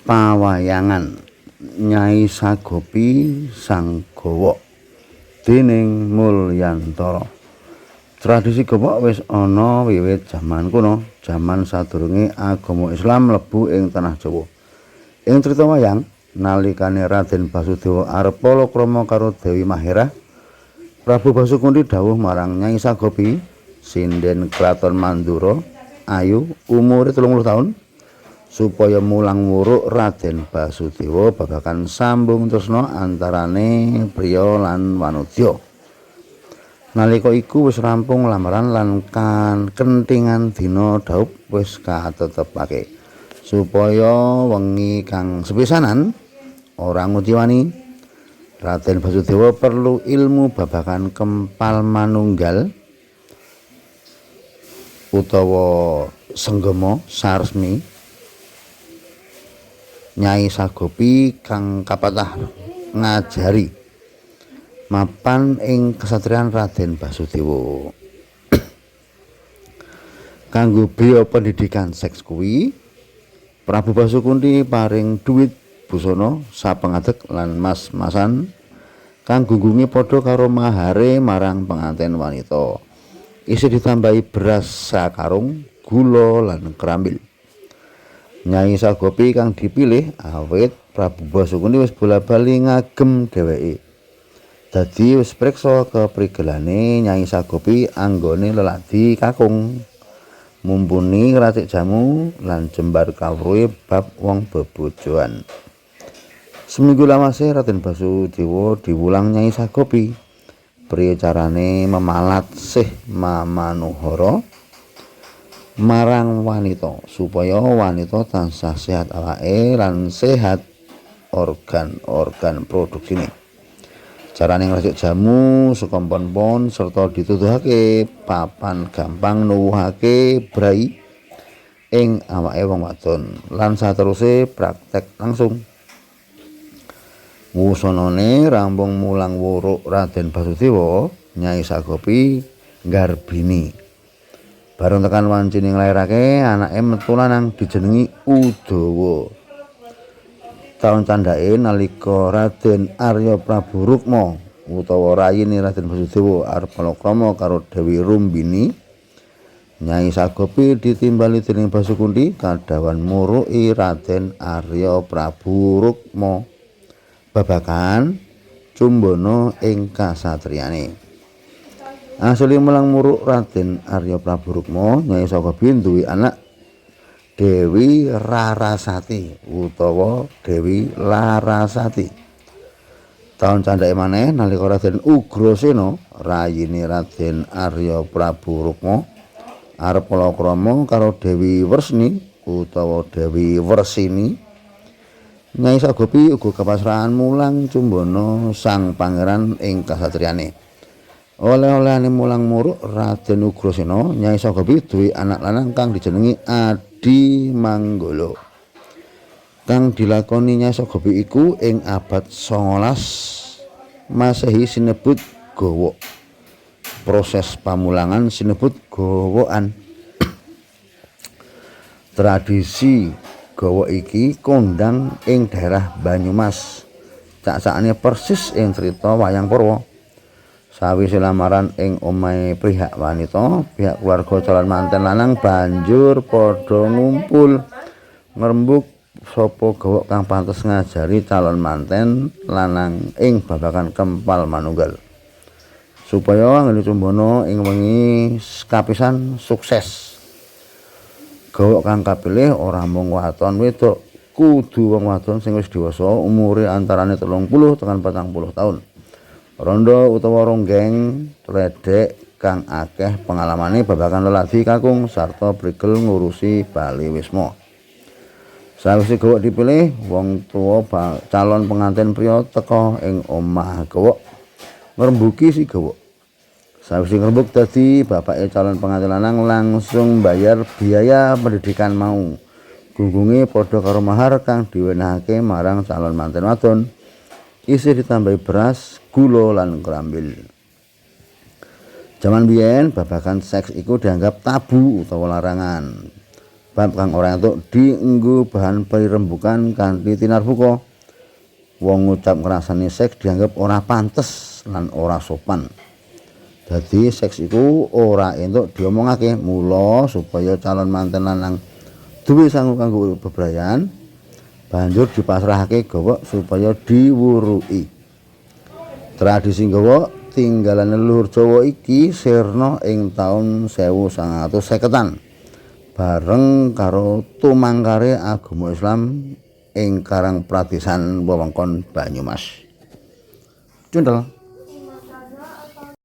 Pawayangan Nyai Sagopi Sang Gawa déning Mulyantara. Tradisi gawok wis ana wiwit jaman kuno, jaman sadurunge agama Islam mlebu ing tanah Jawa. Ing crita wayang nalikane Raden Basudewa arep palakrama karo Dewi Mahira, Prabu Basukunti dawuh marang Nyai Sagopi, sinden kraton Mandura, ayu umure 30 taun, supaya mulang wuruk Raden Basudewa babagan sambung tresna antarane priya lan wanodya. Nalika iku wis rampung lamaran lan kentingan dina daup wis katetepake. Supaya wengi kang sepisanan ora ngudiwani, Raden Basudewa perlu ilmu babagan kempal manunggal utawa senggama saresmi. Nyai Sagopi kang kapatah ngajari mapan ing kesatrian Raden Basudewa. Kanggo beya pendidikan seks kuwi, Prabu Basukunti paring dhuwit busana sapengadeg lan mas-masan kang gunggunge padha karo mahare marang pengantin wanita. Isih ditambahi beras sakarung, gula lan kerambil. Nyai Sagopi kang dipilih awit Prabu Basukunti wis bola-bali ngagem dheweke. Dadi wis priksa keprigelane Nyai Sagopi anggone leladi kakung, mumpuni ngracik jamu lan jembar kawruhe bab wong bebojoan. Seminggu lawase Raden Basudewa diwulang Nyai Sagopi priye carane memalat sih mamanuhara marang wanita supaya wanita tansah sehat awake lan sehat organ-organ produksine. Carane ngracik jamu sekompon-pon serta dituduhake papan gampang nuwuhake brai ing awake wong wadon lan sateruse praktek langsung. Wusanane rampung mulang wuruk Raden Basudewa, Nyai Sagopi nggarbini. Bareng tekan wancine nglairake anake metu lanang dijenengi Udawa. Taun candhake nalika Raden Arya Prabu Rukma utawa rayine Raden Basudewa arep palakrama karo Dewi Rumbini, Nyai Sagopi ditimbali dening Basukunti kadhawan muruki Raden Arya Prabu Rukma babagan cumbana ing kasatriyane. Asli mulang muruk Raden Arya Prabu Rukma, Nyai Sagopi duwe anak Dewi Rarasati utawa Dewi Larasati. Taun candhake maneh nalika Raden Ugrasena rayine Raden Arya Prabu Rukma arep palakrama karo Dewi Wresni utawa Dewi Wresini, Nyai Sagopi uga kapasrahan mulang cumbana sang pangeran ing kasatriyane. Oleh-olehane mulang muruk Raden Ugrasena, Nyai Sagopi duwe anak lanang kang dijenengi Adi Manggala. Kang dilakoni Nyai Sagopi iku ing abad 19 Masehi sinebut gawa. Proses pamulangan sinebut gawaan. Tradisi gawa iki kondang ing daerah Banyumas. Cak-cakane persis ing crita wayang Purwa. Sawise lamaran ing omahe pihak wanita, pihak keluarga calon manten lanang banjur padha ngumpul ngrembug sapa gawok kang pantes ngajari calon manten lanang ing babagan kempal manunggal. Supaya anggone cumbana ing wengi kapisan sukses. Gawok kang kapilih ora mung wadon wedok, kudu wong wadon sing wis dewasa umure antarane 30 tekan 40 taun. Rondo utawa ronggeng tledhek kang akeh pengalamane babagan leladi kakung sarta prigel ngurusi bali wisma. Sawise gawok dipilih, wong tuwa calon pengantin priya teka ing omah gawok ngrembugi si gawok. Sawise ngrembug dadi bapake calon pengantin lanang langsung bayar biaya pendidikan mau. Gunggunge padha karo mahar kang diwenehake marang calon manten wadon. Isih ditambahi beras, gula lan kerambil. Jaman biyen babagan seks iku dianggap tabu utawa larangan. bab kang ora entuk dienggo bahan prirembugan kanthi tinarbuka. Wong ngucap ngrasani seks dianggep ora pantes lan ora sopan. Dadi seks iku ora entuk diomongake, mula supaya calon manten lanang duwe sangu kanggo bebrayan banjur dipasrahake gawok supaya diwuruki. Tradisi gawok tinggalan leluhur Jawa iki sirna ing taun 1950-an bareng karo tumangkare agama Islam ing Karang Pradesan wewengkon Banyumas. Cundel.